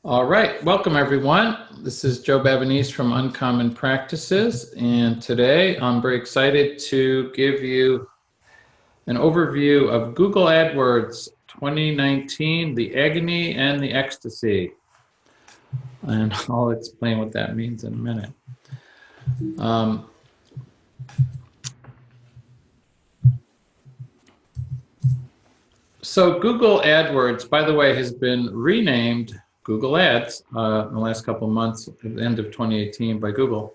All right, welcome everyone. This is Joe Bavonese from Uncommon Practices, and today I'm very excited to give you an overview of Google AdWords 2019, the agony and the ecstasy. And I'll explain what that means in a minute. So Google AdWords, by the way, has been renamed Google Ads in the last couple of months, at the end of 2018 by Google.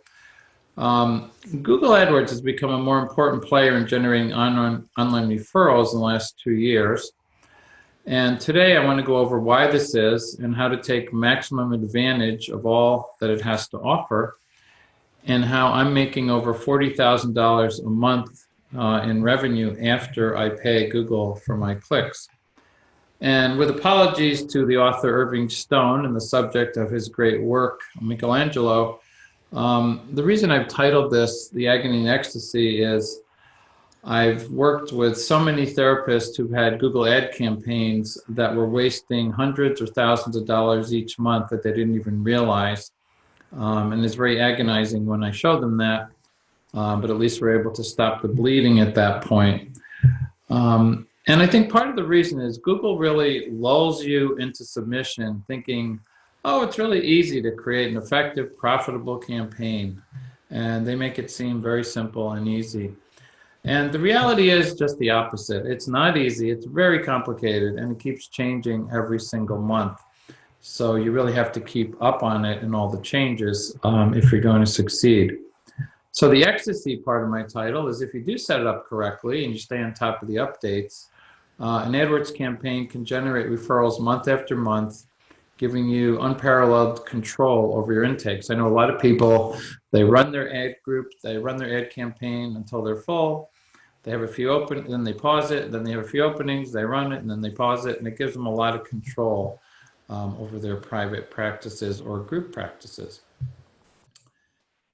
Google AdWords has become a more important player in generating online referrals in the last 2 years. And today I want to go over why this is and how to take maximum advantage of all that it has to offer, and how I'm making over $40,000 a month in revenue after I pay Google for my clicks. And with apologies to the author Irving Stone and the subject of his great work, Michelangelo, the reason I've titled this The Agony and Ecstasy is I've worked with so many therapists who've had Google ad campaigns that were wasting hundreds or thousands of dollars each month that they didn't even realize. And it's very agonizing when I show them that, but at least we're able to stop the bleeding at that point. And I think part of the reason is Google really lulls you into submission thinking, oh, it's really easy to create an effective, profitable campaign. And they make it seem very simple and easy. And the reality is just the opposite. It's not easy, it's very complicated, and it keeps changing every single month. So you really have to keep up on it and all the changes if you're going to succeed. So the ecstasy part of my title is if you do set it up correctly and you stay on top of the updates, an AdWords campaign can generate referrals month after month, giving you unparalleled control over your intakes. I know a lot of people, they run their ad group, they run their ad campaign until they're full. They have a few open, then they pause it, then they have a few openings, they run it, and then they pause it, and it gives them a lot of control over their private practices or group practices.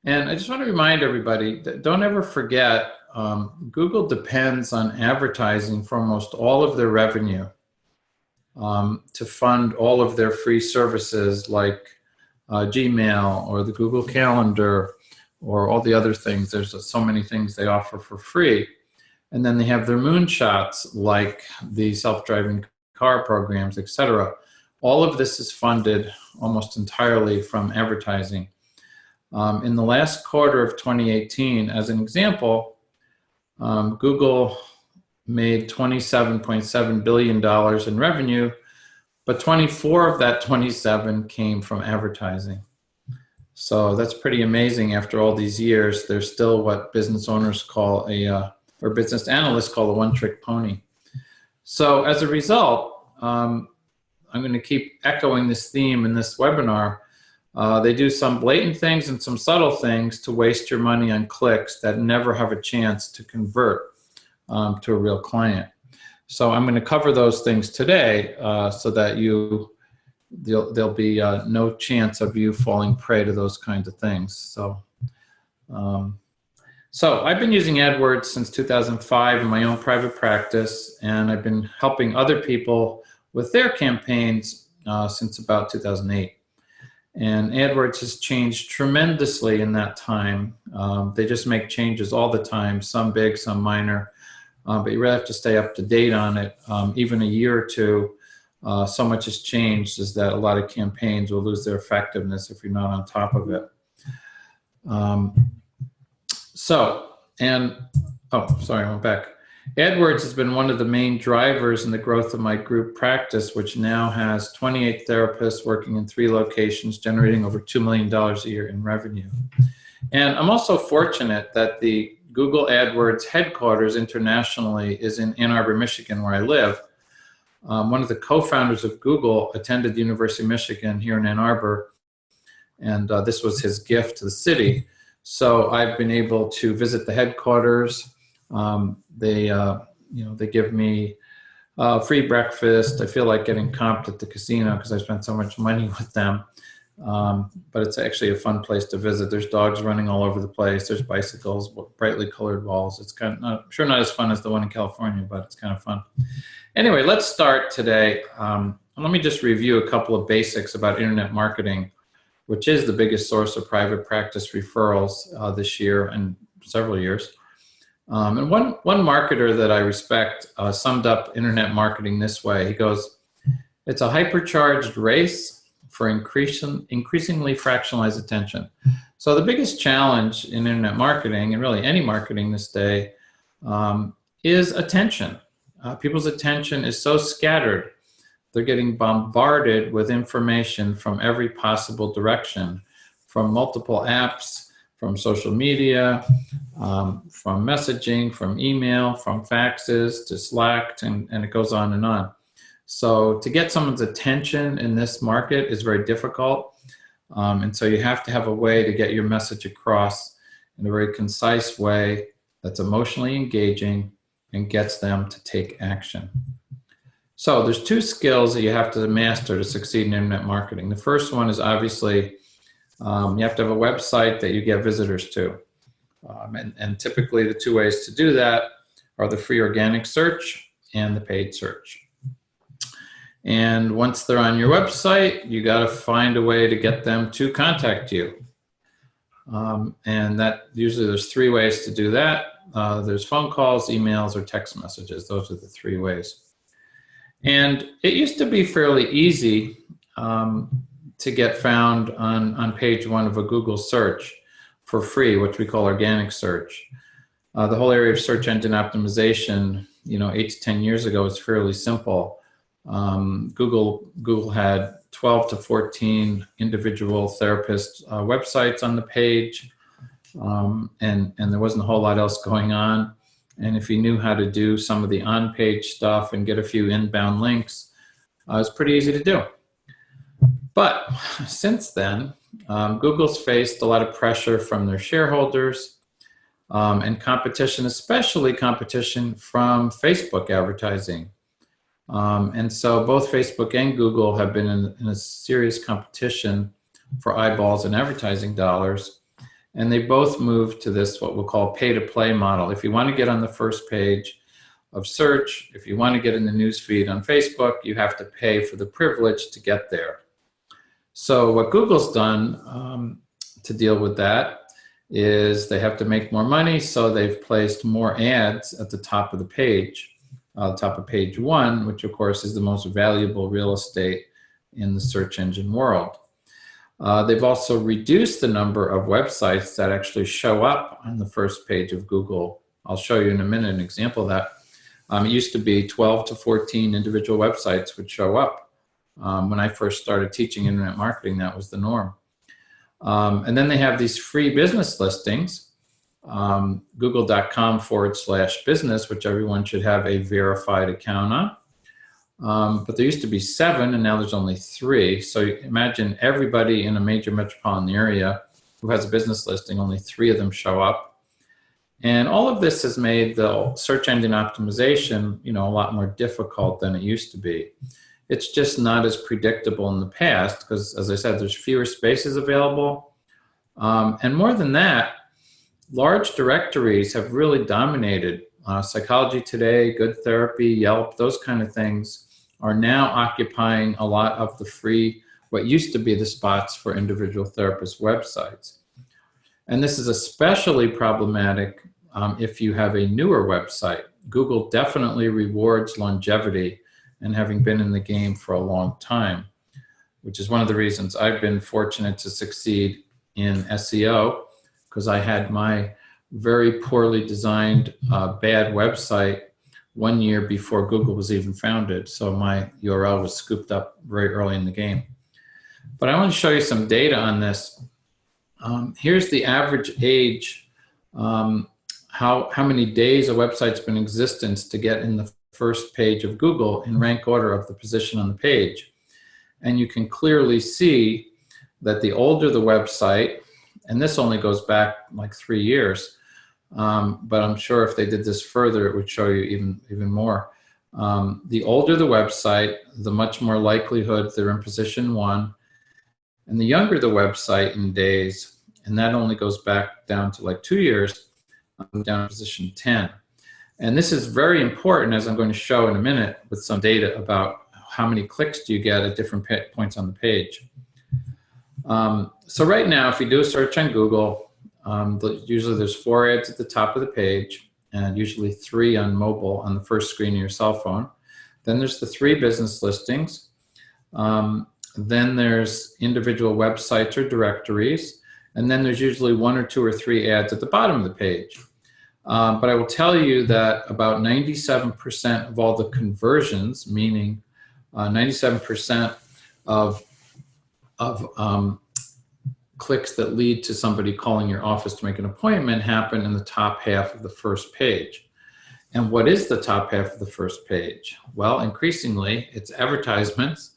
And I just want to remind everybody that don't ever forget, Google depends on advertising for almost all of their revenue to fund all of their free services like Gmail or the Google Calendar or all the other things. There's so many things they offer for free. And then they have their moonshots like the self-driving car programs, etc. All of this is funded almost entirely from advertising. In the last quarter of 2018, as an example, Google made $27.7 billion in revenue, but 24 of that 27 came from advertising. So that's pretty amazing. After all these years, there's still what business owners call or business analysts call a one-trick pony. So as a result, I'm going to keep echoing this theme in this webinar. They do some blatant things and some subtle things to waste your money on clicks that never have a chance to convert to a real client. So I'm going to cover those things today so that there'll be no chance of you falling prey to those kinds of things. So I've been using AdWords since 2005 in my own private practice, and I've been helping other people with their campaigns since about 2008. And AdWords has changed tremendously in that time. They just make changes all the time, some big, some minor, but you really have to stay up to date on it. Even a year or two, so much has changed is that a lot of campaigns will lose their effectiveness if you're not on top of it. Sorry, I went back. AdWords has been one of the main drivers in the growth of my group practice, which now has 28 therapists working in 3 locations, generating over $2 million a year in revenue. And I'm also fortunate that the Google AdWords headquarters internationally is in Ann Arbor, Michigan, where I live. One of the co-founders of Google attended the University of Michigan here in Ann Arbor, and this was his gift to the city. So I've been able to visit the headquarters. They give me free breakfast. I feel like getting comped at the casino because I spent so much money with them. But it's actually a fun place to visit. There's dogs running all over the place. There's bicycles, brightly colored walls. It's kind of not as fun as the one in California, but it's kind of fun. Anyway, let's start today let me just review a couple of basics about internet marketing, which is the biggest source of private practice referrals this year and several years. And one marketer that I respect summed up internet marketing this way. He goes, "It's a hypercharged race for increasingly fractionalized attention." So the biggest challenge in internet marketing, and really any marketing this day, is attention. People's attention is so scattered. They're getting bombarded with information from every possible direction, from multiple apps, from social media, from messaging, from email, from faxes to Slack, and it goes on and on. So to get someone's attention in this market is very difficult. And so you have to have a way to get your message across in a very concise way that's emotionally engaging and gets them to take action. So there's two skills that you have to master to succeed in internet marketing. The first one is obviously you have to have a website that you get visitors to. And typically the two ways to do that are the free organic search and the paid search. And once they're on your website, you got to find a way to get them to contact you. And that usually there's three ways to do that. There's phone calls, emails, or text messages. Those are the three ways. And it used to be fairly easy to get found on page one of a Google search for free, which we call organic search. The whole area of search engine optimization, 8 to 10 years ago, was fairly simple. Google had 12 to 14 individual therapist websites on the page, and there wasn't a whole lot else going on. And if you knew how to do some of the on-page stuff and get a few inbound links, it was pretty easy to do. But since then, Google's faced a lot of pressure from their shareholders and competition, especially competition from Facebook advertising. And so both Facebook and Google have been in a serious competition for eyeballs and advertising dollars. And they both moved to this, what we'll call pay-to-play model. If you want to get on the first page of search, if you want to get in the newsfeed on Facebook, you have to pay for the privilege to get there. So what Google's done to deal with that is they have to make more money, so they've placed more ads at the top of the page. Top of page one, which of course is the most valuable real estate in the search engine world. They've also reduced the number of websites that actually show up on the first page of Google. I'll show you in a minute an example of that. It used to be 12 to 14 individual websites would show up. When I first started teaching internet marketing, that was the norm. And then they have these free business listings. Google.com/business, which everyone should have a verified account on. But there used to be 7, and now there's only 3. So imagine everybody in a major metropolitan area who has a business listing, only 3 of them show up. And all of this has made the search engine optimization, a lot more difficult than it used to be. It's just not as predictable in the past because, as I said, there's fewer spaces available. And more than that, large directories have really dominated. Psychology Today, Good Therapy, Yelp, those kind of things are now occupying a lot of the free, what used to be the spots for individual therapist websites. And this is especially problematic if you have a newer website. Google definitely rewards longevity and having been in the game for a long time, which is one of the reasons I've been fortunate to succeed in SEO, because I had my very poorly designed bad website 1 year before Google was even founded. So my URL was scooped up very early in the game. But I want to show you some data on this. Here's the average age, how many days a website's been in existence to get in the first page of Google in rank order of the position on the page. And you can clearly see that the older the website, and this only goes back like 3 years, but I'm sure if they did this further, it would show you even more. The older the website, the much more likelihood they're in position 1, and the younger the website in days, and that only goes back down to like 2 years, down to position 10. And this is very important, as I'm going to show in a minute with some data about how many clicks do you get at different points on the page. So right now, if you do a search on Google, usually there's 4 ads at the top of the page, and usually 3 on mobile on the first screen of your cell phone. Then there's the 3 business listings. Then there's individual websites or directories. And then there's usually 1 or 2 or 3 ads at the bottom of the page. But I will tell you that about 97% of all the conversions, meaning 97% of clicks that lead to somebody calling your office to make an appointment, happen in the top half of the first page. And what is the top half of the first page? Well, increasingly, it's advertisements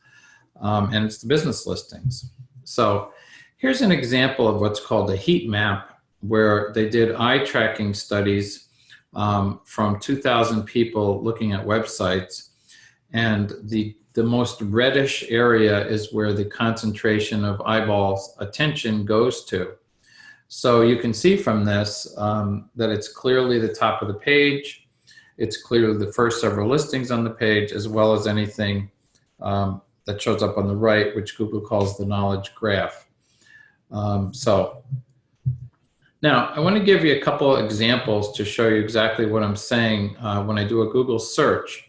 and it's the business listings. So here's an example of what's called a heat map, where they did eye tracking studies from 2,000 people looking at websites. And the most reddish area is where the concentration of eyeballs' attention goes to. So you can see from this that it's clearly the top of the page. It's clearly the first several listings on the page, as well as anything that shows up on the right, which Google calls the knowledge graph. So now I want to give you a couple examples to show you exactly what I'm saying when I do a Google search.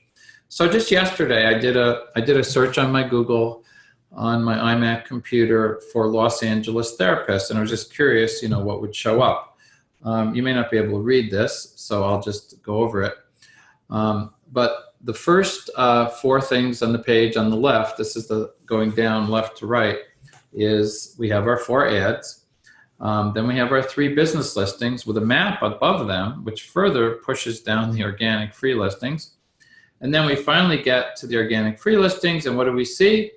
So just yesterday, I did a search on my Google, on my iMac computer for Los Angeles therapists, and I was just curious, what would show up. You may not be able to read this, so I'll just go over it. But the first 4 things on the page on the left, this is the going down left to right, is we have our 4 ads. Then we have our 3 business listings with a map above them, which further pushes down the organic free listings. And then we finally get to the organic free listings, and what do we see?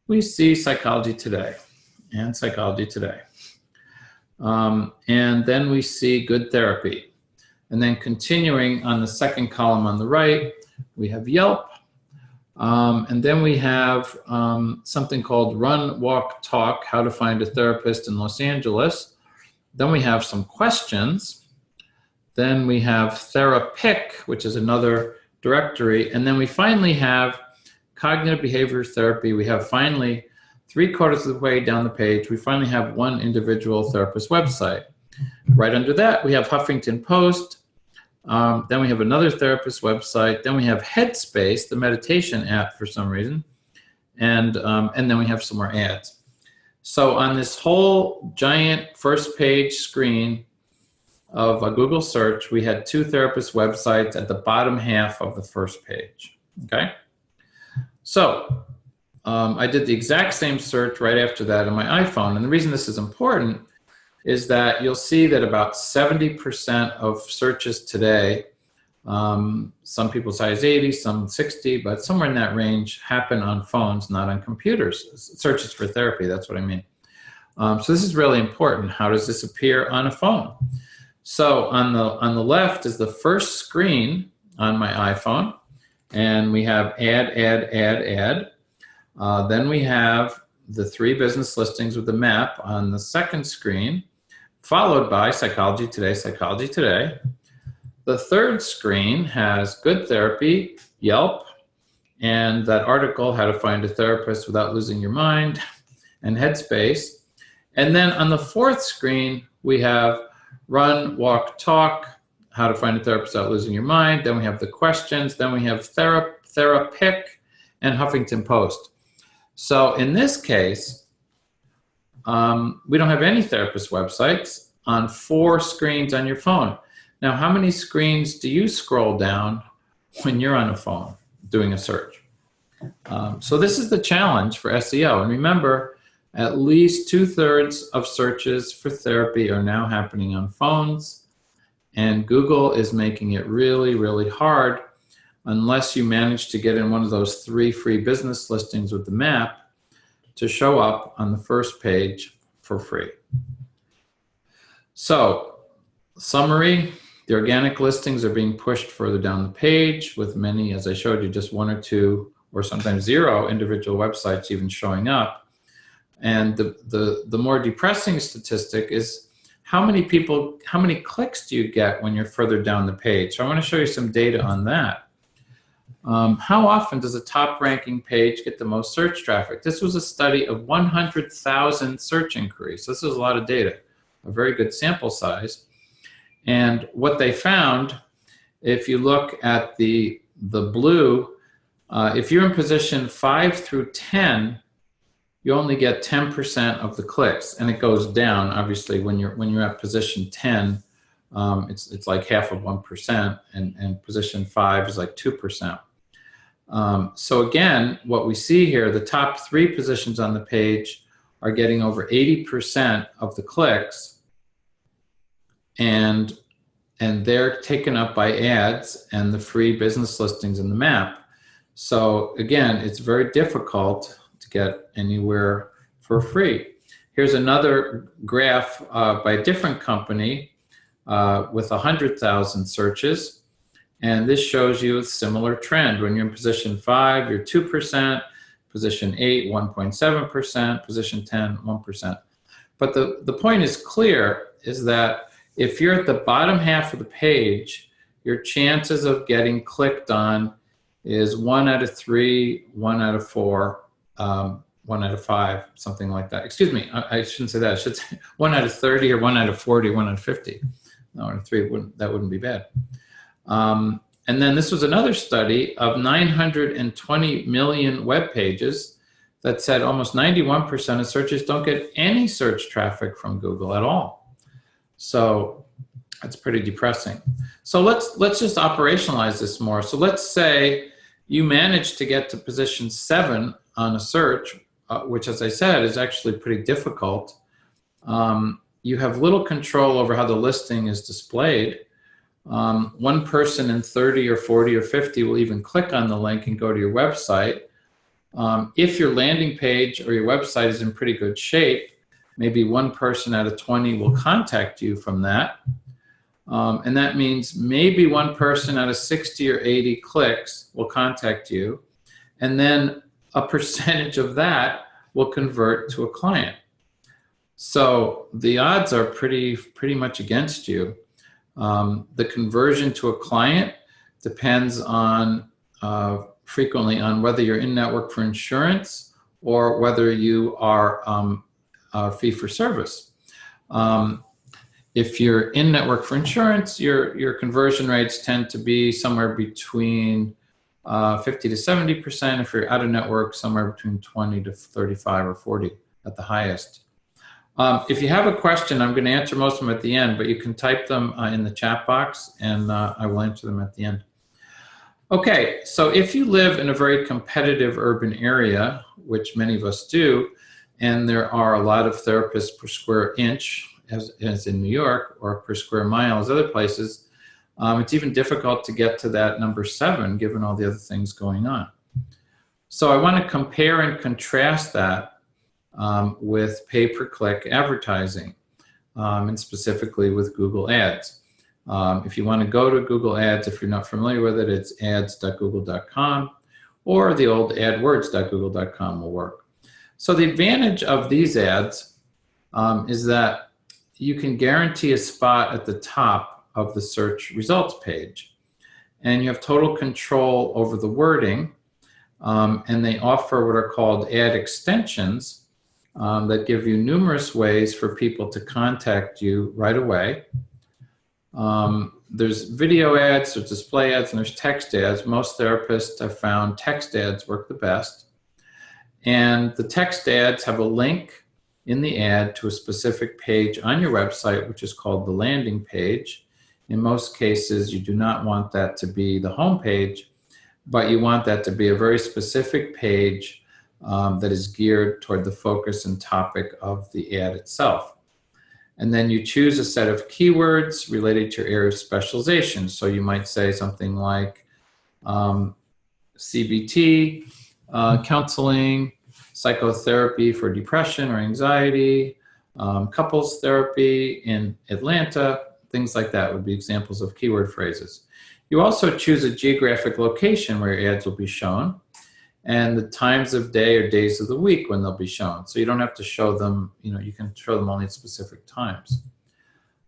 We see Psychology Today and Psychology Today. And then we see Good Therapy. And then continuing on the second column on the right, we have Yelp. And then we have something called Run, Walk, Talk, How to Find a Therapist in Los Angeles. Then we have some questions. Then we have TheraPick, which is another directory. And then we finally have Cognitive Behavior Therapy. We have finally 3/4 of the way down the page, we finally have one individual therapist website. Right under that, we have Huffington Post. Then we have another therapist website. Then we have Headspace, the meditation app for some reason. And then we have some more ads. So on this whole giant first page screen of a Google search, we had 2 therapist websites at the bottom half of the first page, okay? So I did the exact same search right after that on my iPhone. And the reason this is important is that you'll see that about 70% of searches today, some people size 80, some 60, but somewhere in that range happen on phones, not on computers. Searches for therapy, that's what I mean. So this is really important. How does this appear on a phone? So on the left is the first screen on my iPhone, and we have ad. Then we have the 3 business listings with the map on the second screen, followed by Psychology Today, Psychology Today. The third screen has Good Therapy, Yelp, and that article, How to Find a Therapist Without Losing Your Mind, and Headspace. And then on the fourth screen, we have Run, Walk, Talk, How to Find a Therapist Without Losing Your Mind. Then we have the questions. Then we have TheraPick and Huffington Post. So in this case, we don't have any therapist websites on 4 screens on your phone. Now, how many screens do you scroll down when you're on a phone doing a search? So this is the challenge for SEO. And remember, at least 2/3 of searches for therapy are now happening on phones. And Google is making it really, really hard unless you manage to get in one of those 3 free business listings with the map to show up on the first page for free. So, summary, the organic listings are being pushed further down the page with many, as I showed you, just 1 or 2 or sometimes 0 individual websites even showing up. And the more depressing statistic is how many clicks do you get when you're further down the page? So I want to show you some data on that. How often does a top ranking page get the most search traffic? This was a study of 100,000 search inquiries. This is a lot of data, a very good sample size. And what they found, if you look at the blue, if you're in position 5 through 10, you only get 10% of the clicks, and it goes down. Obviously, when you're at position 10, it's like half of 1%, and position 5 is like 2%. So again, what we see here, the top 3 positions on the page are getting over 80% of the clicks, and they're taken up by ads and the free business listings in the map. So again, it's very difficult to get anywhere for free. Here's another graph by a different company with 100,000 searches. And this shows you a similar trend. When you're in position 5, you're 2%, position 8, 1.7%, position 10, 1%. But the point is clear, is that if you're at the bottom half of the page, your chances of getting clicked on is 1 out of 3, 1 out of 4, 1 out of 5, something like that. Excuse me, I shouldn't say that. I should say 1 out of 30 or 1 out of 40, 1 out of 50. No, 1 out of 3, that wouldn't be bad. And then this was another study of 920 million web pages that said almost 91% of searches don't get any search traffic from Google at all. So that's pretty depressing. So let's just operationalize this more. So let's say you manage to get to position 7 on a search, which, as I said, is actually pretty difficult. You have little control over how the listing is displayed. One person in 30 or 40 or 50 will even click on the link and go to your website. If your landing page or your website is in pretty good shape, maybe 1 person out of 20 will contact you from that. And that means maybe 1 person out of 60 or 80 clicks will contact you. And then a percentage of that will convert to a client. So the odds are pretty much against you. The conversion to a client depends on frequently on whether you're in network for insurance or whether you are fee for service. If you're in network for insurance, your conversion rates tend to be somewhere between 50 to 70%. If you're out of network, somewhere between 20 to 35 or 40 at the highest. If you have a question, I'm going to answer most of them at the end, but you can type them in the chat box, and I will answer them at the end. Okay, so if you live in a very competitive urban area, which many of us do, and there are a lot of therapists per square inch, as in New York, or per square mile as other places, it's even difficult to get to that number 7, given all the other things going on. So I want to compare and contrast that with pay-per-click advertising, and specifically with Google Ads. If you want to go to Google Ads, if you're not familiar with it, it's ads.google.com, or the old AdWords.google.com will work. So the advantage of these ads is that you can guarantee a spot at the top of the search results page, and you have total control over the wording, and they offer what are called ad extensions that give you numerous ways for people to contact you right away. There's video ads, there's display ads, and there's text ads. Most therapists have found text ads work the best. And the text ads have a link in the ad to a specific page on your website, which is called the landing page. In most cases, you do not want that to be the home page, but you want that to be a very specific page that is geared toward the focus and topic of the ad itself. And then you choose a set of keywords related to your area of specialization. So you might say something like CBT, counseling, psychotherapy for depression or anxiety, couples therapy in Atlanta, things like that would be examples of keyword phrases. You also choose a geographic location where your ads will be shown, and the times of day or days of the week when they'll be shown. So you don't have to show them, you can show them only at specific times.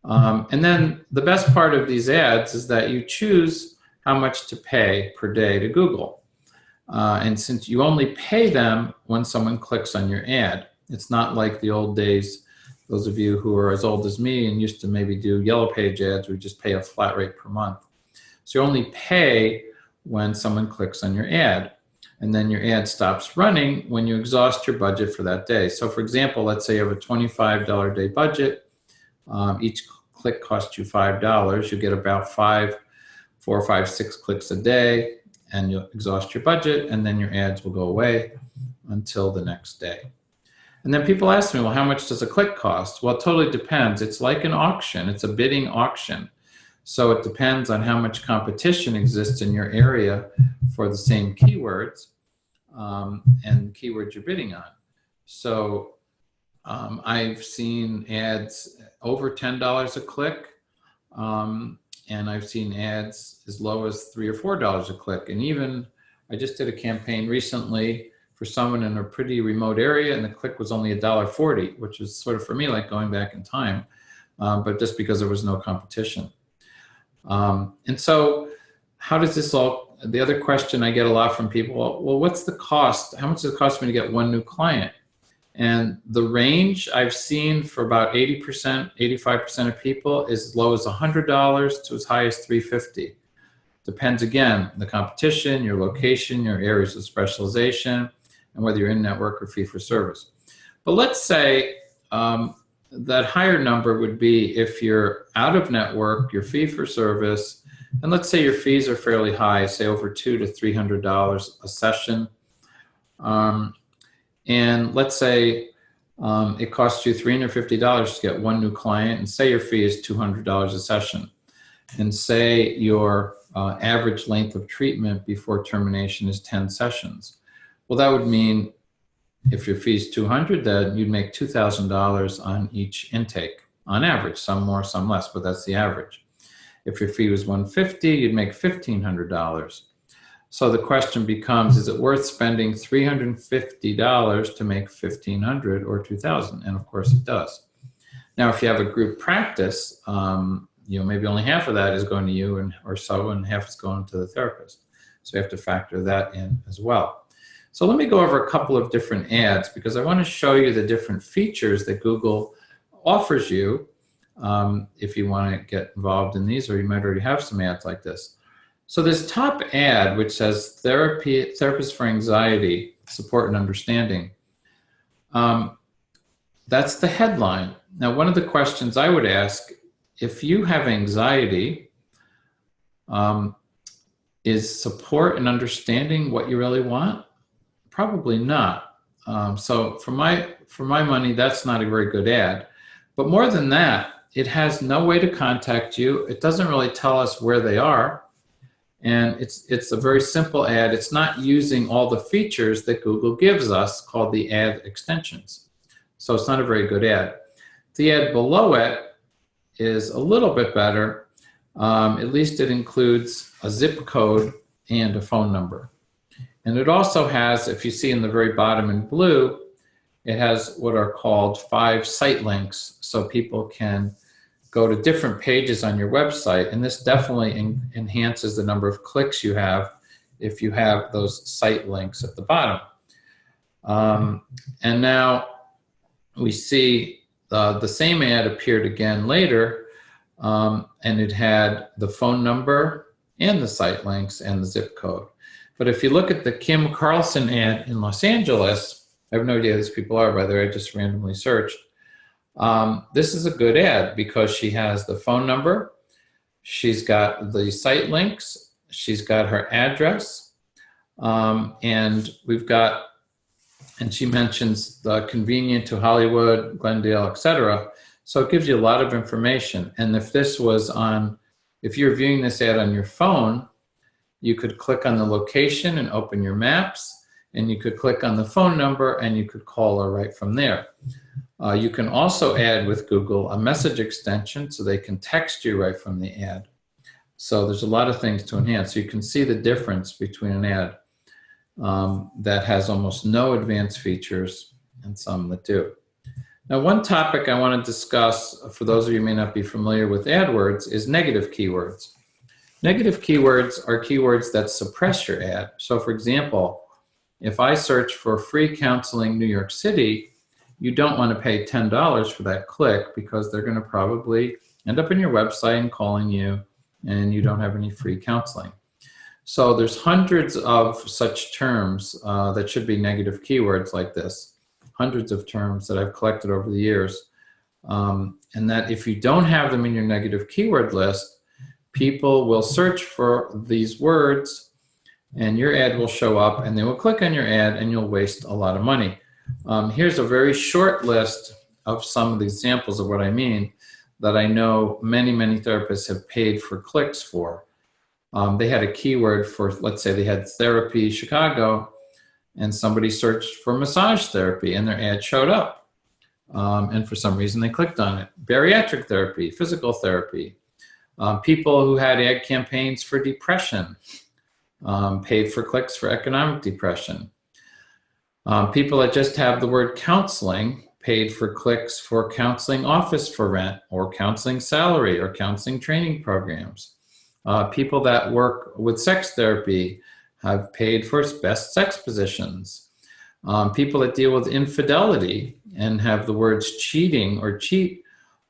And then the best part of these ads is that you choose how much to pay per day to Google. And since you only pay them when someone clicks on your ad, it's not like the old days, those of you who are as old as me and used to maybe do yellow page ads, we just pay a flat rate per month. So you only pay when someone clicks on your ad. And then your ad stops running when you exhaust your budget for that day. So for example, let's say you have a $25 a day budget. Each click costs you $5. You get about 4 or 5, 6 clicks a day, and you'll exhaust your budget, and then your ads will go away until the next day. And then people ask me, well, how much does a click cost? Well, it totally depends. It's like an auction. It's a bidding auction. So it depends on how much competition exists in your area for the same keywords and keywords you're bidding on. So I've seen ads over $10 a click, and I've seen ads as low as $3 or $4 a click. And even I just did a campaign recently for someone in a pretty remote area, and the click was only $1.40, which is sort of for me like going back in time, but just because there was no competition. And so how does this all, the other question I get a lot from people, well, what's the cost? How much does it cost me to get one new client? And the range I've seen for about 80%, 85% of people is as low as $100 to as high as $350. Depends again, the competition, your location, your areas of specialization, and whether you're in network or fee for service. But let's say that higher number would be if you're out of network, your fee for service, and let's say your fees are fairly high, say over $200 to $300 a session. And let's say it costs you $350 to get one new client, and say your fee is $200 a session. And say your average length of treatment before termination is 10 sessions. Well, that would mean if your fee is $200, then you'd make $2,000 on each intake, on average, some more, some less, but that's the average. If your fee was $150, you'd make $1,500. So the question becomes, is it worth spending $350 to make $1,500 or $2,000? And of course it does. Now, if you have a group practice, maybe only half of that is going to you or so, and half is going to the therapist. So you have to factor that in as well. So let me go over a couple of different ads because I want to show you the different features that Google offers you if you want to get involved in these, or you might already have some ads like this. So this top ad, which says Therapist for Anxiety, Support and Understanding, that's the headline. Now, one of the questions I would ask, if you have anxiety, is support and understanding what you really want? Probably not. So for my money, that's not a very good ad. But more than that, it has no way to contact you. It doesn't really tell us where they are. And it's a very simple ad. It's not using all the features that Google gives us called the ad extensions. So it's not a very good ad. The ad below it is a little bit better. At least it includes a zip code and a phone number. And it also has, if you see in the very bottom in blue, it has what are called 5 site links, so people can go to different pages on your website, and this definitely enhances the number of clicks you have if you have those site links at the bottom. And now we see the same ad appeared again later, and it had the phone number and the site links and the zip code. But if you look at the Kim Carlson ad in Los Angeles, I have no idea who these people are, by the way, I just randomly searched. This is a good ad because she has the phone number, she's got the site links, she's got her address, and she mentions the convenient to Hollywood, Glendale, etc. So it gives you a lot of information. And if you're viewing this ad on your phone, you could click on the location and open your maps, and you could click on the phone number and you could call her right from there. You can also add with Google a message extension so they can text you right from the ad. So there's a lot of things to enhance. So you can see the difference between an ad that has almost no advanced features and some that do. Now, one topic I want to discuss, for those of you who may not be familiar with AdWords, is negative keywords. Negative keywords are keywords that suppress your ad. So for example, if I search for free counseling New York City, you don't want to pay $10 for that click because they're going to probably end up in your website and calling you, and you don't have any free counseling. So there's hundreds of such terms that should be negative keywords like this, hundreds of terms that I've collected over the years. And that if you don't have them in your negative keyword list, people will search for these words and your ad will show up and they will click on your ad and you'll waste a lot of money. Here's a very short list of some of the examples of what I mean that I know many, many therapists have paid for clicks for. They had a keyword for, let's say they had therapy Chicago, and somebody searched for massage therapy and their ad showed up. And for some reason they clicked on it. Bariatric therapy, physical therapy. People who had ad campaigns for depression paid for clicks for economic depression. People that just have the word counseling paid for clicks for counseling office for rent or counseling salary or counseling training programs. People that work with sex therapy have paid for best sex positions. People that deal with infidelity and have the words cheating or cheat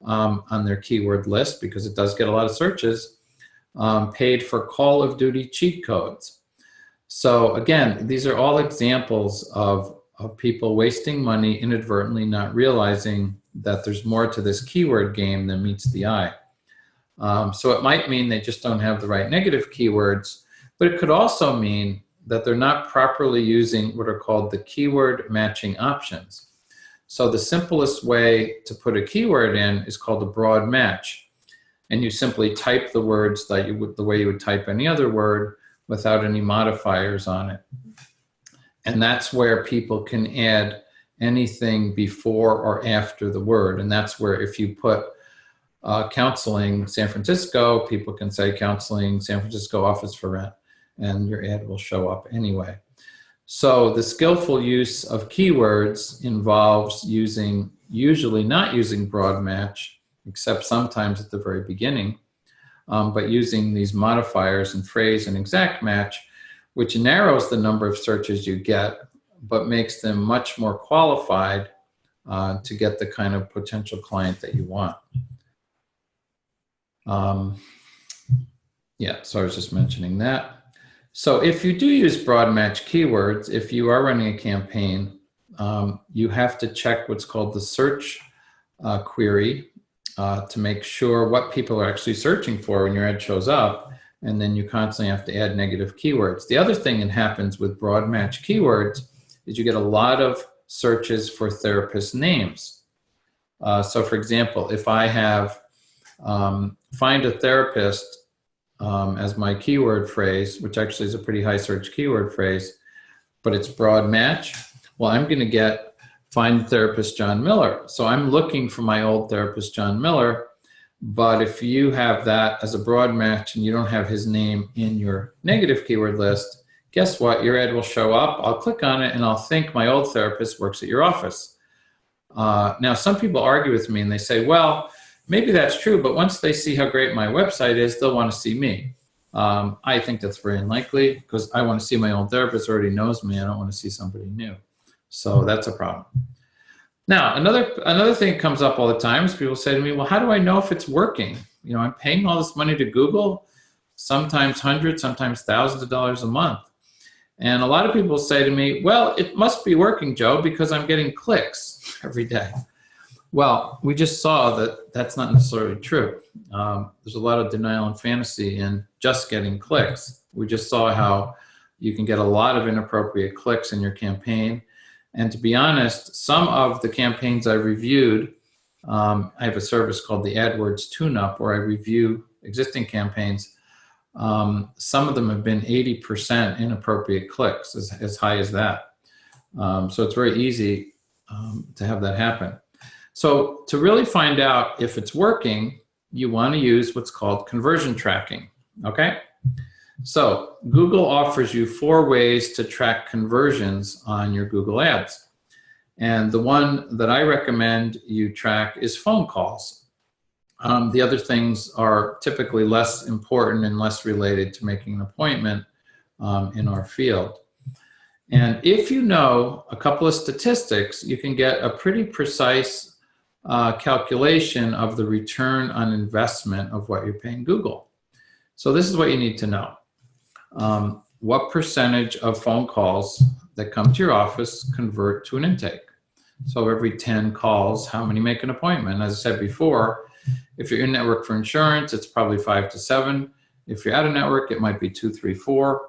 on their keyword list, because it does get a lot of searches, paid for Call of Duty cheat codes. So again, these are all examples of people wasting money inadvertently, not realizing that there's more to this keyword game than meets the eye. So it might mean they just don't have the right negative keywords, but it could also mean that they're not properly using what are called the keyword matching options. So the simplest way to put a keyword in is called a broad match. And you simply type the words that you would, the way you would type any other word without any modifiers on it. And that's where people can add anything before or after the word. And that's where if you put counseling San Francisco, people can say counseling San Francisco office for rent, and your ad will show up anyway. So the skillful use of keywords involves usually not using broad match, except sometimes at the very beginning, but using these modifiers and phrase and exact match, which narrows the number of searches you get, but makes them much more qualified to get the kind of potential client that you want. Yeah, so I was just mentioning that. So if you do use broad match keywords, if you are running a campaign, you have to check what's called the search query to make sure what people are actually searching for when your ad shows up, and then you constantly have to add negative keywords. The other thing that happens with broad match keywords is you get a lot of searches for therapist names. So for example, if I have find a therapist as my keyword phrase, which actually is a pretty high search keyword phrase, but it's broad match, well, I'm going to get find therapist John Miller. So I'm looking for my old therapist John Miller, but if you have that as a broad match and you don't have his name in your negative keyword list, guess what? Your ad will show up, I'll click on it, and I'll think my old therapist works at your office. Now, some people argue with me and they say, well, maybe that's true, but once they see how great my website is, they'll want to see me. I think that's very unlikely because I want to see my old therapist who already knows me. I don't want to see somebody new. So that's a problem. Now, another thing that comes up all the time is people say to me, well, how do I know if it's working? You know, I'm paying all this money to Google, sometimes hundreds, sometimes thousands of dollars a month. And a lot of people say to me, well, it must be working, Joe, because I'm getting clicks every day. Well, we just saw that that's not necessarily true. There's a lot of denial and fantasy in just getting clicks. We just saw how you can get a lot of inappropriate clicks in your campaign. And to be honest, some of the campaigns I reviewed, I have a service called the AdWords Tune-Up where I review existing campaigns. Some of them have been 80% inappropriate clicks, as high as that. So it's very easy to have that happen. So to really find out if it's working, you want to use what's called conversion tracking, okay? So Google offers you 4 ways to track conversions on your Google Ads. And the one that I recommend you track is phone calls. The other things are typically less important and less related to making an appointment in our field. And if you know a couple of statistics, you can get a pretty precise calculation of the return on investment of what you're paying Google. So this is what you need to know. What percentage of phone calls that come to your office convert to an intake? So every 10 calls, how many make an appointment? As I said before, if you're in network for insurance, it's probably 5 to 7. If you're out of network, it might be 2, 3, 4.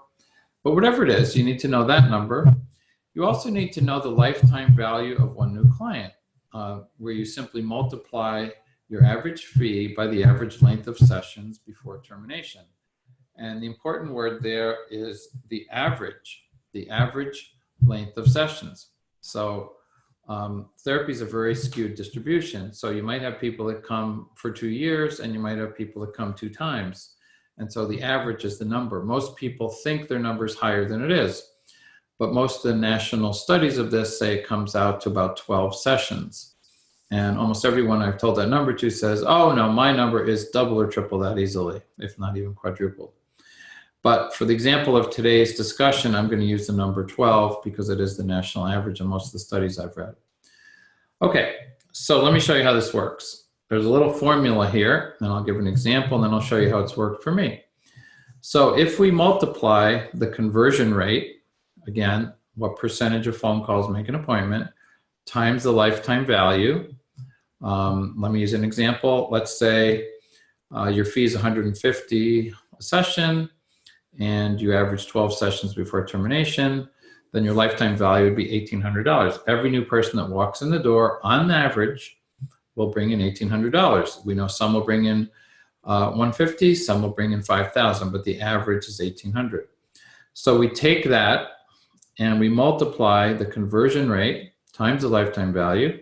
But whatever it is, you need to know that number. You also need to know the lifetime value of one new client, where you simply multiply your average fee by the average length of sessions before termination. And the important word there is the average length of sessions. So therapy is a very skewed distribution. So you might have people that come for 2 years, and you might have people that come 2 times. And so the average is the number. Most people think their number is higher than it is. But most of the national studies of this say it comes out to about 12 sessions. And almost everyone I've told that number to says, oh no, my number is double or triple that easily, if not even quadrupled. But for the example of today's discussion, I'm going to use the number 12 because it is the national average in most of the studies I've read. Okay, so let me show you how this works. There's a little formula here, and I'll give an example, and then I'll show you how it's worked for me. So if we multiply the conversion rate, again, what percentage of phone calls make an appointment, times the lifetime value. Let me use an example. Let's say your fee is $150 a session, and you average 12 sessions before termination, then your lifetime value would be $1,800. Every new person that walks in the door, on average, will bring in $1,800. We know some will bring in $150, some will bring in $5,000, but the average is $1,800. So we take that and we multiply the conversion rate times the lifetime value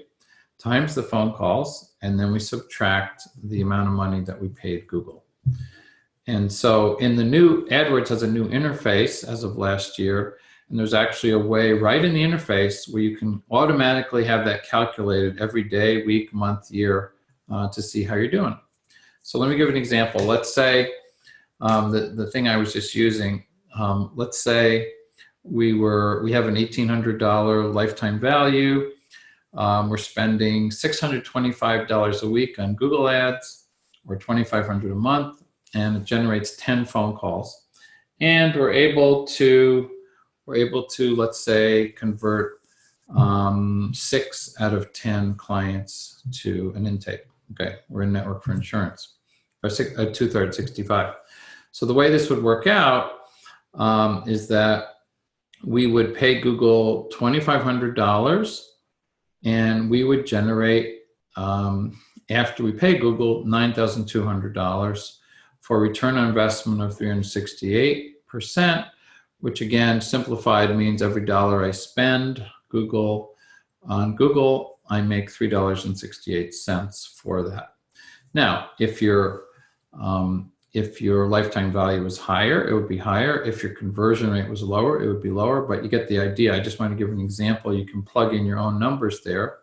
times the phone calls, and then we subtract the amount of money that we paid Google. And so in the new, AdWords has a new interface as of last year, and there's actually a way right in the interface where you can automatically have that calculated every day, week, month, year to see how you're doing. So let me give an example. Let's say the thing I was just using, let's say we have an $1,800 lifetime value. We're spending $625 a week on Google ads, or $2,500 a month, and it generates 10 phone calls. And we're able to, let's say, convert 6 out of 10 clients to an intake. Okay, we're in network for insurance, or 2/3, 65. So the way this would work out is that we would pay Google $2,500, and we would generate, after we pay Google, $9,200 for a return on investment of 368%, which again, simplified, means every dollar I spend on Google, I make $3.68 for that. Now, if your lifetime value was higher, it would be higher. If your conversion rate was lower, it would be lower, but you get the idea. I just want to give an example. You can plug in your own numbers there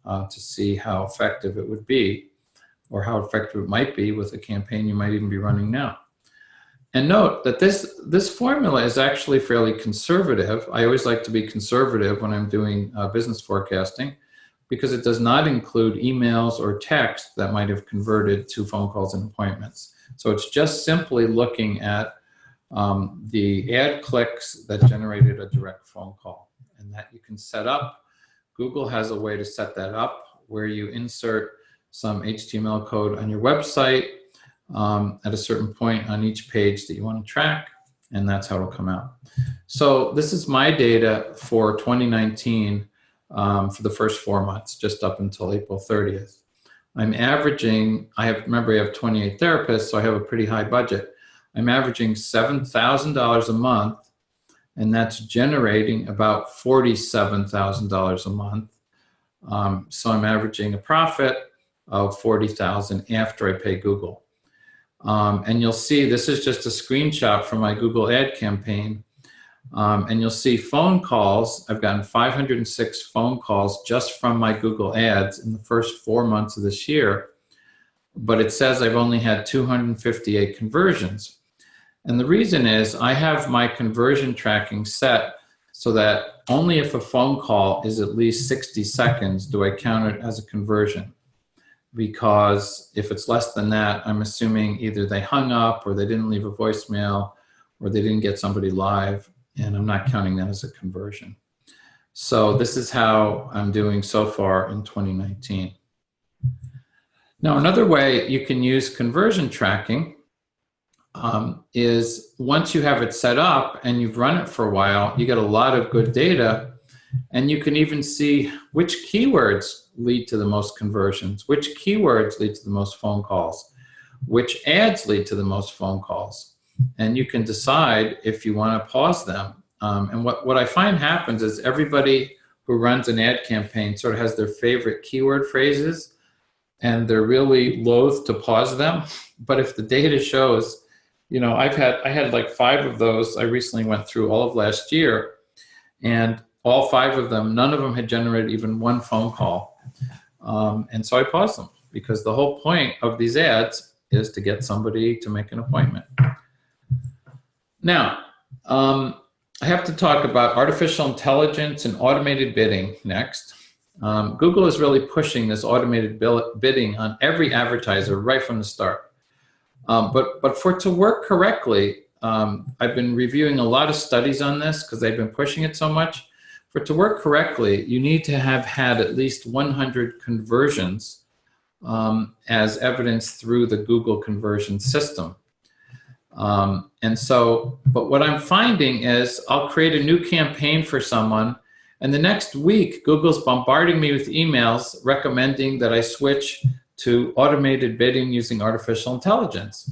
to see how effective it would be, or how effective it might be with a campaign you might even be running now. And note that this formula is actually fairly conservative. I always like to be conservative when I'm doing business forecasting, because it does not include emails or text that might have converted to phone calls and appointments. So it's just simply looking at the ad clicks that generated a direct phone call, and that you can set up. Google has a way to set that up where you insert some HTML code on your website at a certain point on each page that you want to track, and that's how it'll come out. So this is my data for 2019 for the first 4 months, just up until April 30th. I'm averaging, remember I have 28 therapists, so I have a pretty high budget. I'm averaging $7,000 a month, and that's generating about $47,000 a month. So I'm averaging a profit of $40,000 after I pay Google. And you'll see this is just a screenshot from my Google ad campaign. And you'll see phone calls. I've gotten 506 phone calls just from my Google ads in the first 4 months of this year. but it says I've only had 258 conversions. And the reason is I have my conversion tracking set so that only if a phone call is at least 60 seconds do I count it as a conversion. Because if it's less than that, I'm assuming either they hung up or they didn't leave a voicemail or they didn't get somebody live, and I'm not counting that as a conversion. So this is how I'm doing so far in 2019. Now, another way you can use conversion tracking is once you have it set up and you've run it for a while, you get a lot of good data, and you can even see which keywords lead to the most conversions, which keywords lead to the most phone calls, which ads lead to the most phone calls. And you can decide if you want to pause them. And what I find happens is everybody who runs an ad campaign sort of has their favorite keyword phrases, and they're really loath to pause them. But if the data shows, you know, I had like 5 of those. I recently went through all of last year, and all 5 of them, none of them had generated even 1 phone call. And so I paused them because the whole point of these ads is to get somebody to make an appointment. Now, I have to talk about artificial intelligence and automated bidding next. Google is really pushing this automated bidding on every advertiser right from the start. But for it to work correctly, I've been reviewing a lot of studies on this because they've been pushing it so much. For it to work correctly, you need to have had at least 100 conversions as evidenced through the Google conversion system. But what I'm finding is I'll create a new campaign for someone, and the next week, Google's bombarding me with emails recommending that I switch to automated bidding using artificial intelligence.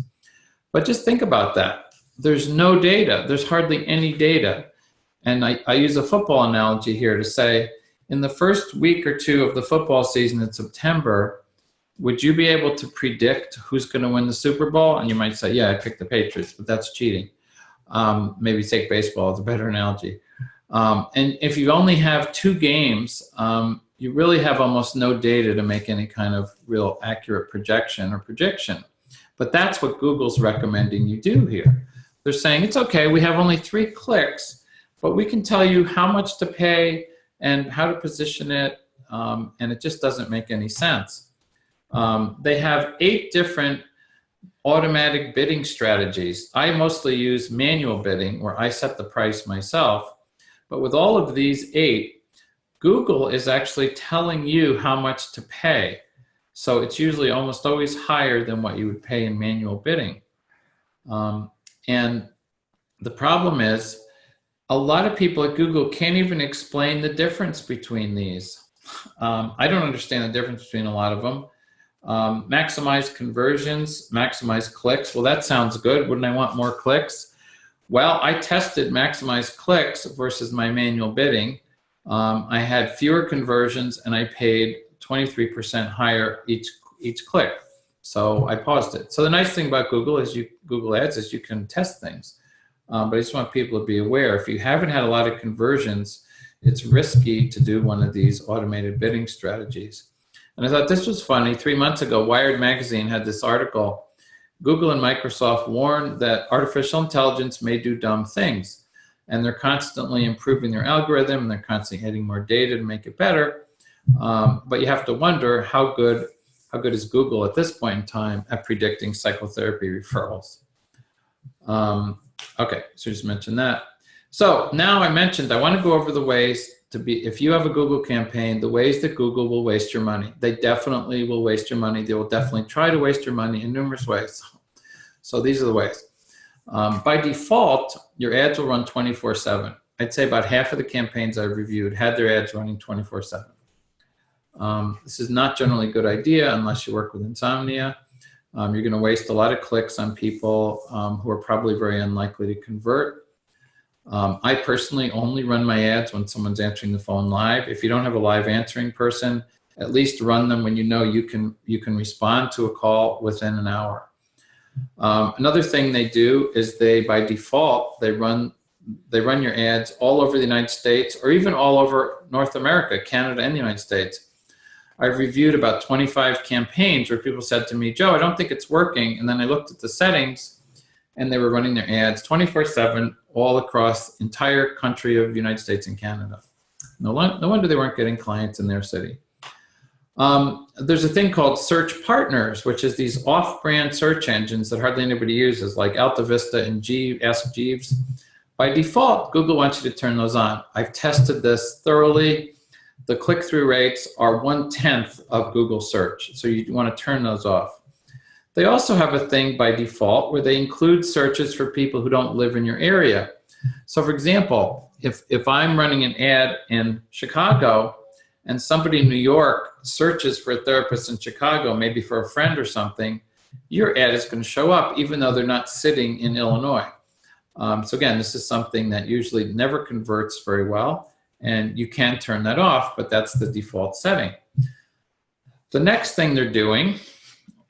But just think about that. There's no data. There's hardly any data. And I use a football analogy here to say, in the first week or 2 of the football season in September, would you be able to predict who's going to win the Super Bowl? And you might say, yeah, I picked the Patriots, but that's cheating. Maybe take baseball as a better analogy. And if you only have 2 games, you really have almost no data to make any kind of real accurate projection or prediction. But that's what Google's recommending you do here. They're saying, it's okay, we have only 3 clicks, but we can tell you how much to pay and how to position it, and it just doesn't make any sense. They have 8 different automatic bidding strategies. I mostly use manual bidding, where I set the price myself. But with all of these 8, Google is actually telling you how much to pay. So it's usually almost always higher than what you would pay in manual bidding. And the problem is, a lot of people at Google can't even explain the difference between these. I don't understand the difference between a lot of them. Maximize conversions, maximize clicks. Well, that sounds good. Wouldn't I want more clicks? Well, I tested maximize clicks versus my manual bidding. I had fewer conversions and I paid 23% higher each click. So I paused it. So the nice thing about Google Ads is you can test things. But I just want people to be aware, if you haven't had a lot of conversions, it's risky to do one of these automated bidding strategies. And I thought this was funny. 3 months ago, Wired Magazine had this article. Google and Microsoft warned that artificial intelligence may do dumb things. And they're constantly improving their algorithm, and they're constantly adding more data to make it better. But you have to wonder how good is Google at this point in time at predicting psychotherapy referrals. Okay, so just mentioned that. So now I mentioned, I want to go over the ways to be, if you have a Google campaign, the ways that Google will waste your money. They definitely will waste your money. They will definitely try to waste your money in numerous ways. So these are the ways. By default, your ads will run 24/7. I'd say about half of the campaigns I've reviewed had their ads running 24/7. This is not generally a good idea unless you work with insomnia. You're going to waste a lot of clicks on people who are probably very unlikely to convert. I personally only run my ads when someone's answering the phone live. If you don't have a live answering person, at least run them when you know you can respond to a call within an hour. Another thing they do is by default, they run your ads all over the United States, or even all over North America, Canada, and the United States. I've reviewed about 25 campaigns where people said to me, Joe, I don't think it's working. And then I looked at the settings and they were running their ads 24/7 all across the entire country of the United States and Canada. No wonder they weren't getting clients in their city. There's a thing called search partners, which is these off-brand search engines that hardly anybody uses, like AltaVista and Ask Jeeves. By default, Google wants you to turn those on. I've tested this thoroughly. The click-through rates are 1/10 of Google search, so you want to turn those off. They also have a thing by default where they include searches for people who don't live in your area. So for example, if I'm running an ad in Chicago and somebody in New York searches for a therapist in Chicago, maybe for a friend or something, your ad is going to show up even though they're not sitting in Illinois. So again, this is something that usually never converts very well, and you can turn that off, but that's the default setting. The next thing they're doing,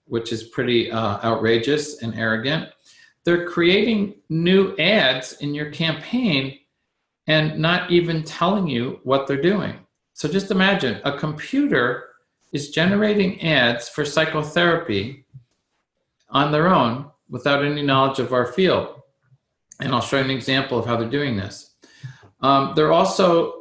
which is pretty outrageous and arrogant, they're creating new ads in your campaign and not even telling you what they're doing. So just imagine a computer is generating ads for psychotherapy on their own without any knowledge of our field. And I'll show you an example of how they're doing this. They're also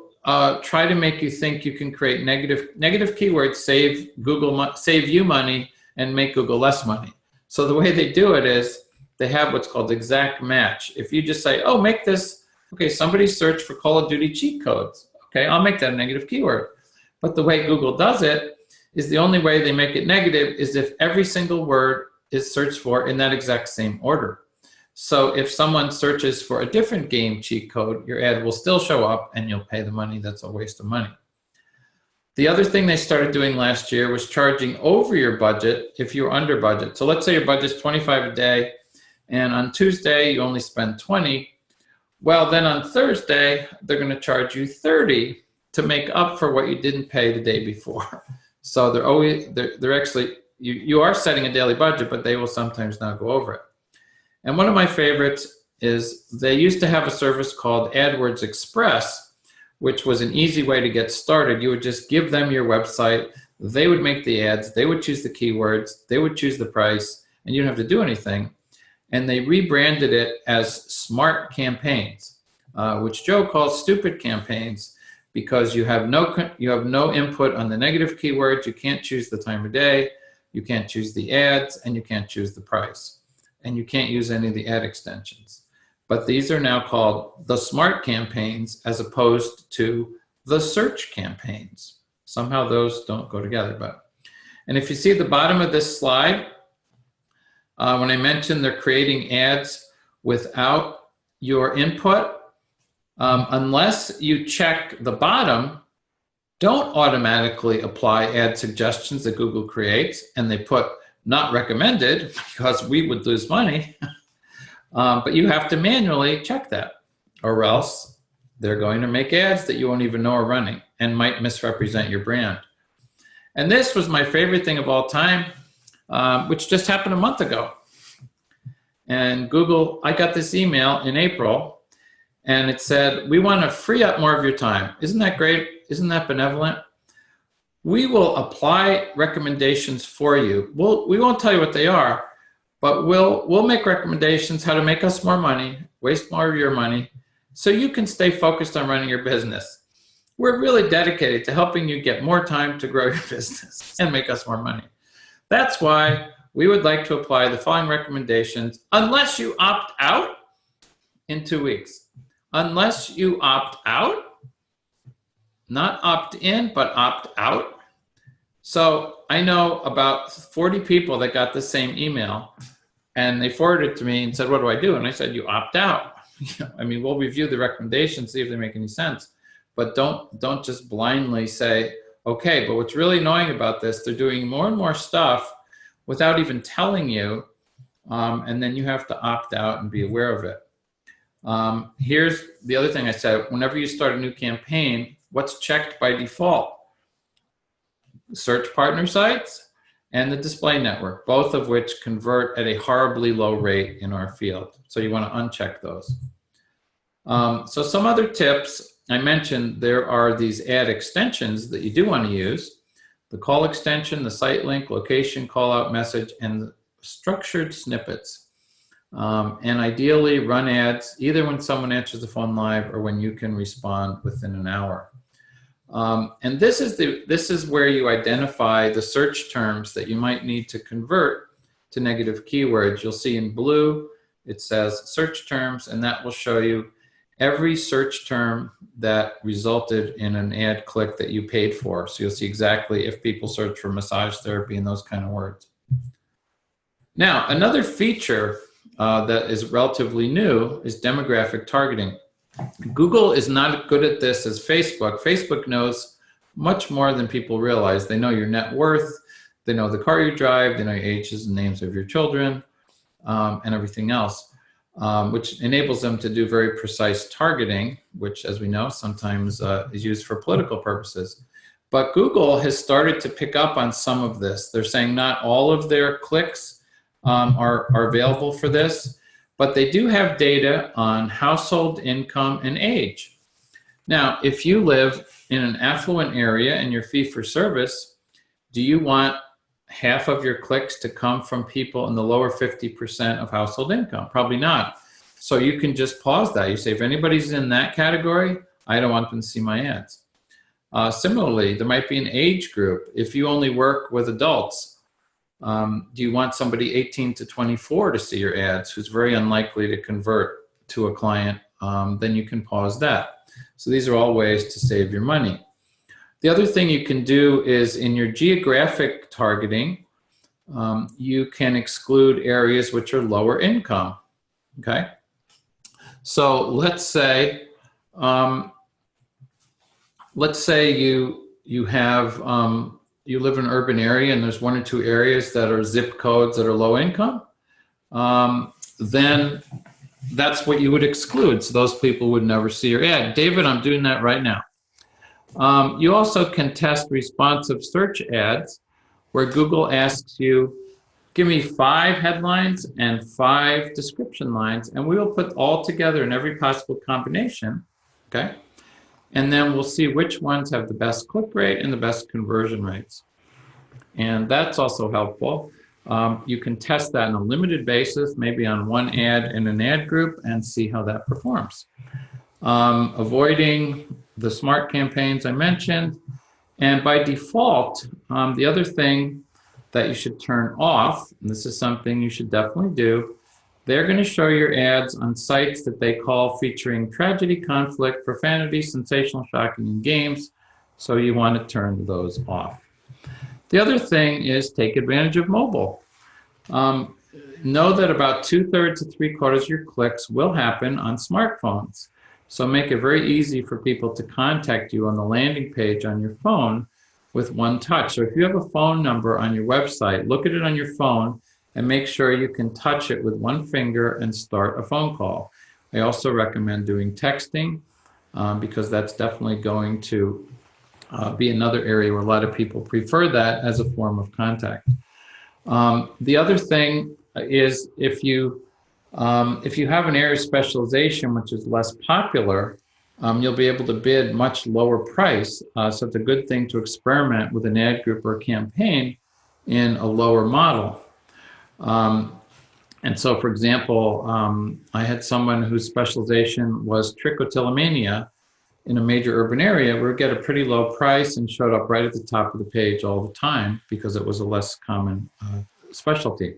try to make you think you can create negative keywords, save you money, and make Google less money. So the way they do it is they have what's called exact match. If you just say, oh, make this, okay, somebody search for Call of Duty cheat codes. Okay, I'll make that a negative keyword. But the way Google does it is the only way they make it negative is if every single word is searched for in that exact same order. So if someone searches for a different game cheat code, your ad will still show up and you'll pay the money. That's a waste of money. The other thing they started doing last year was charging over your budget if you're under budget. So let's say your budget's $25 a day, and on Tuesday you only spend $20. Well, then on Thursday, they're going to charge you $30 to make up for what you didn't pay the day before. So they're actually, you are setting a daily budget, but they will sometimes not go over it. And one of my favorites is they used to have a service called AdWords Express, which was an easy way to get started. You would just give them your website, they would make the ads, they would choose the keywords, they would choose the price, and you don't have to do anything. And they rebranded it as Smart Campaigns, which Joe calls stupid campaigns because you have no input on the negative keywords, you can't choose the time of day, you can't choose the ads, and you can't choose the price. And you can't use any of the ad extensions. But these are now called the Smart Campaigns as opposed to the Search Campaigns. Somehow those don't go together. And if you see at the bottom of this slide, when I mentioned they're creating ads without your input, unless you check the bottom, don't automatically apply ad suggestions that Google creates, and they put not recommended because we would lose money. But you have to manually check that, or else they're going to make ads that you won't even know are running and might misrepresent your brand. And this was my favorite thing of all time, which just happened a month ago. And Google, I got this email in April, and it said, we want to free up more of your time. Isn't that great? Isn't that benevolent? We will apply recommendations for you. We won't tell you what they are, but we'll make recommendations how to make us more money, waste more of your money, so you can stay focused on running your business. We're really dedicated to helping you get more time to grow your business and make us more money. That's why we would like to apply the following recommendations unless you opt out in 2 weeks. Unless you opt out, not opt in, but opt out. So I know about 40 people that got the same email, and they forwarded it to me and said, what do I do? And I said, you opt out. I mean, we'll review the recommendations, see if they make any sense, but don't just blindly say, okay. But what's really annoying about this, they're doing more and more stuff without even telling you, and then you have to opt out and be aware of it. Here's the other thing I said, whenever you start a new campaign, what's checked by default? Search partner sites and the display network, both of which convert at a horribly low rate in our field. So you want to uncheck those. So some other tips, I mentioned there are these ad extensions that you do want to use. the call extension, the site link, location, call out message, and structured snippets. And ideally run ads either when someone answers the phone live or when you can respond within an hour. And this is where you identify the search terms that you might need to convert to negative keywords. You'll see in blue it says search terms, and that will show you every search term that resulted in an ad click that you paid for. So you'll see exactly if people search for massage therapy and those kind of words. Now, another feature that is relatively new is demographic targeting. Google is not as good at this as Facebook. Facebook knows much more than people realize. They know your net worth, they know the car you drive, they know your ages and names of your children, and everything else, which enables them to do very precise targeting, which, as we know, sometimes is used for political purposes. But Google has started to pick up on some of this. They're saying not all of their clicks are available for this, but they do have data on household income and age. Now, if you live in an affluent area and you're fee for service, do you want half of your clicks to come from people in the lower 50% of household income? Probably not. So you can just pause that. You say, if anybody's in that category, I don't want them to see my ads. Similarly, there might be an age group. If you only work with adults, do you want somebody 18 to 24 to see your ads who's very unlikely to convert to a client? Then you can pause that. So these are all ways to save your money. The other thing you can do is in your geographic targeting, you can exclude areas which are lower income, okay? So let's say you have, you live in an urban area and there's one or two areas that are zip codes that are low income, then that's what you would exclude. So those people would never see your ad. David, I'm doing that right now. You also can test responsive search ads where Google asks you, give me 5 headlines and 5 description lines, and we will put all together in every possible combination, okay? And then we'll see which ones have the best click rate and the best conversion rates. And that's also helpful. You can test that on a limited basis, maybe on one ad in an ad group, and see how that performs. Avoiding the smart campaigns I mentioned. And by default, the other thing that you should turn off, and this is something you should definitely do, they're going to show your ads on sites that they call featuring tragedy, conflict, profanity, sensational, shocking, and games. So you want to turn those off. The other thing is take advantage of mobile. Know that about 2/3 to 3/4 of your clicks will happen on smartphones. So make it very easy for people to contact you on the landing page on your phone with one touch. So if you have a phone number on your website, look at it on your phone and make sure you can touch it with one finger and start a phone call. I also recommend doing texting because that's definitely going to be another area where a lot of people prefer that as a form of contact. The other thing is if you have an area of specialization which is less popular, you'll be able to bid much lower price. So it's a good thing to experiment with an ad group or a campaign in a lower model. And so, for example, I had someone whose specialization was trichotillomania in a major urban area where we get a pretty low price and showed up right at the top of the page all the time because it was a less common specialty.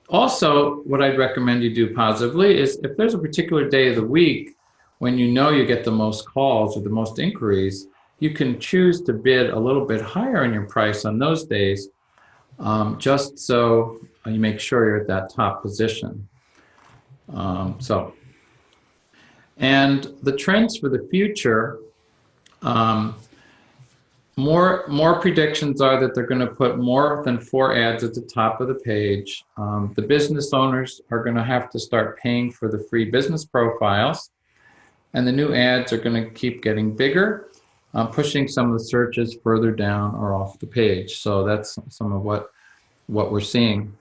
Also, what I'd recommend you do positively is if there's a particular day of the week when you know you get the most calls or the most inquiries, you can choose to bid a little bit higher in your price on those days, just so you make sure you're at that top position. And the trends for the future, more predictions are that they're going to put more than 4 ads at the top of the page. The business owners are going to have to start paying for the free business profiles, and the new ads are going to keep getting bigger, pushing some of the searches further down or off the page. So that's some of what we're seeing.